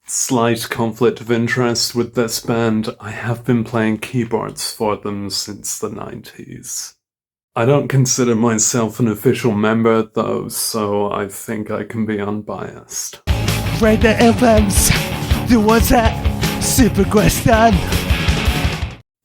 Slight conflict of interest with this band. I have been playing keyboards for them since the 90s. I don't consider myself an official member though, so I think I can be unbiased. Rate the albums. Do what's that? Supergrass done.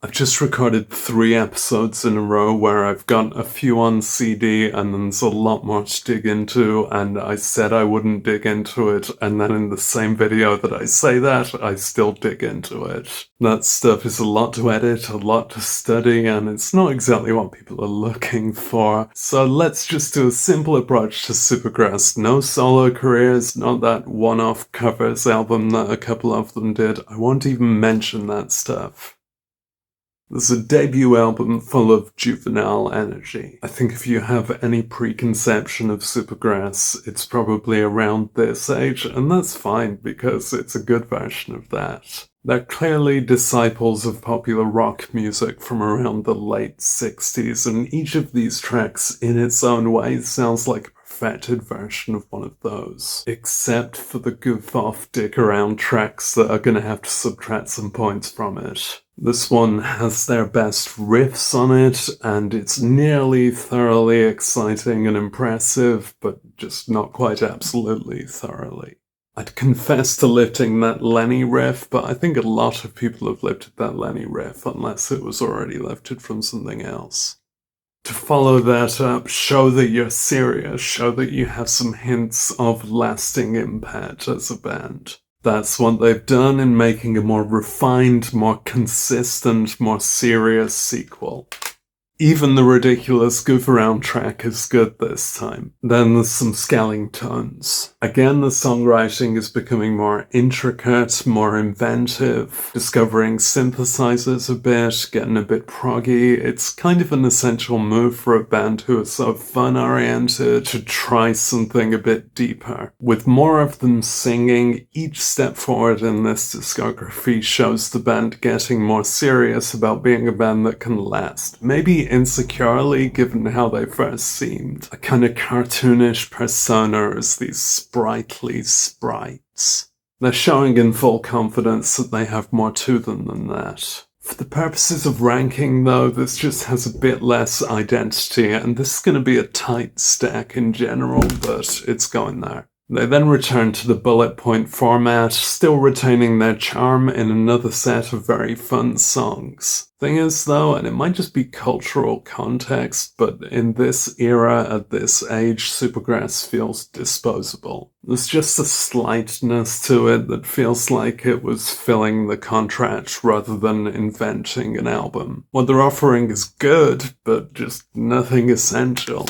I've just recorded 3 episodes in a row where I've got a few on CD and there's a lot more to dig into, and I said I wouldn't dig into it, and then in the same video that I say that, I still dig into it. That stuff is a lot to edit, a lot to study, and it's not exactly what people are looking for. So let's just do a simple approach to Supergrass. No solo careers, not that one-off covers album that a couple of them did. I won't even mention that stuff. This is a debut album full of juvenile energy. I think if you have any preconception of Supergrass, it's probably around this age, and that's fine because it's a good version of that. They're clearly disciples of popular rock music from around the late 60s, and each of these tracks in its own way sounds like a perfected version of one of those. Except for the goof-off, dick-around tracks that are gonna have to subtract some points from it. This one has their best riffs on it, and it's nearly thoroughly exciting and impressive, but just not quite absolutely thoroughly. I'd confess to lifting that Lenny riff, but I think a lot of people have lifted that Lenny riff, unless it was already lifted from something else. To follow that up, show that you're serious, show that you have some hints of lasting impact as a band. That's what they've done in making a more refined, more consistent, more serious sequel. Even the ridiculous goof-around track is good this time. Then there's some scaling tones. Again, the songwriting is becoming more intricate, more inventive, discovering synthesizers a bit, getting a bit proggy. It's kind of an essential move for a band who is so fun-oriented to try something a bit deeper. With more of them singing, each step forward in this discography shows the band getting more serious about being a band that can last. Maybe insecurely, given how they first seemed. A kind of cartoonish persona as these sprightly sprites. They're showing in full confidence that they have more to them than that. For the purposes of ranking though, this just has a bit less identity, and this is going to be a tight stack in general, but it's going there. They then return to the bullet point format, still retaining their charm in another set of very fun songs. Thing is though, and it might just be cultural context, but in this era, at this age, Supergrass feels disposable. There's just a slightness to it that feels like it was filling the contract rather than inventing an album. What they're offering is good, but just nothing essential.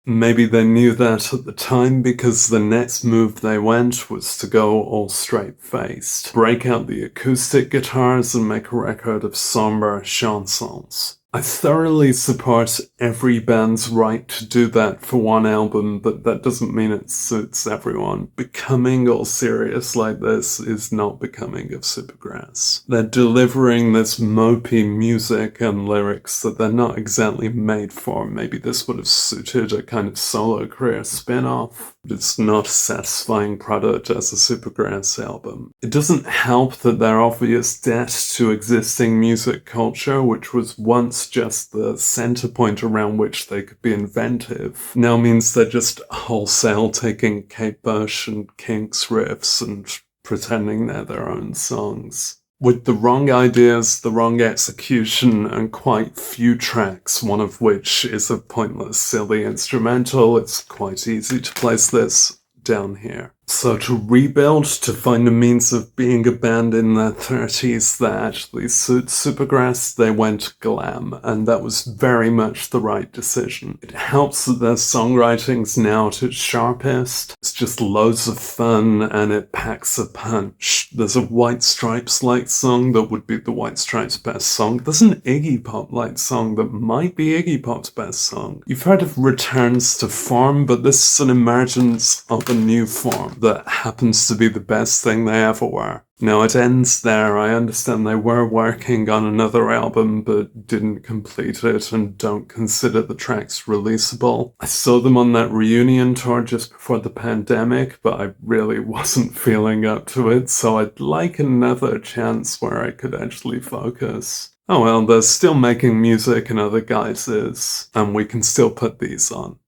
Maybe they knew that at the time because the next move they went was to go all straight-faced, break out the acoustic guitars and make a record of somber chansons. I thoroughly support every band's right to do that for one album, but that doesn't mean it suits everyone. Becoming all serious like this is not becoming of Supergrass. They're delivering this mopey music and lyrics that they're not exactly made for. Maybe this would have suited a kind of solo career spin-off, but it's not a satisfying product as a Supergrass album. It doesn't help that their obvious debt to existing music culture, which was once just the center point around which they could be inventive, now means they're just wholesale taking Kate Bush and Kinks riffs and pretending they're their own songs. With the wrong ideas, the wrong execution, and quite few tracks, one of which is a pointless, silly instrumental, it's quite easy to place this down here. So to rebuild, to find a means of being a band in their 30s that actually suits Supergrass, they went glam, and that was very much the right decision. It helps that their songwriting's now at its sharpest. It's just loads of fun, and it packs a punch. There's a White Stripes-like song that would be the White Stripes' best song. There's an Iggy Pop-like song that might be Iggy Pop's best song. You've heard of returns to form, but this is an emergence of a new form. that happens to be the best thing they ever were. Now it ends there. I understand they were working on another album but didn't complete it and don't consider the tracks releasable. I saw them on that reunion tour just before the pandemic, but I really wasn't feeling up to it, so I'd like another chance where I could actually focus. Oh well, they're still making music in other guises, and we can still put these on.